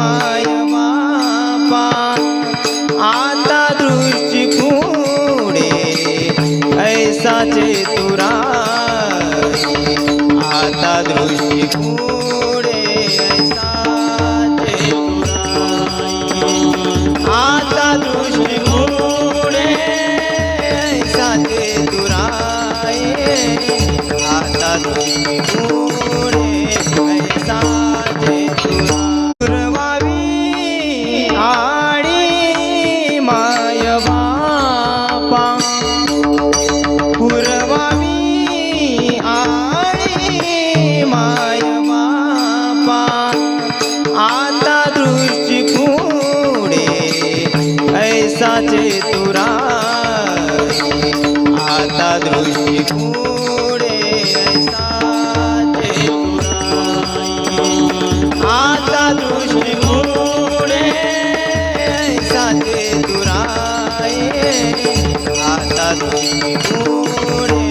माय बापा आता दृष्टी पुढे ऐसाचे तुराई आता दृष्टी पुढे ऐसाचे तुराई आता दृष्टी पुढे ऐसाचे तुराई आता दृष्टी पुढे ऐसाचे तुराई आडी माय बापा पुरवावी आडी माय बापा आता दृष्टी पुढे ऐसाचे तुराई आता दृष्टी पुढे ऐसाचे तुराई आता दृष्टी पुढे ऐसाचे तुराई आता दृष्टी पुढे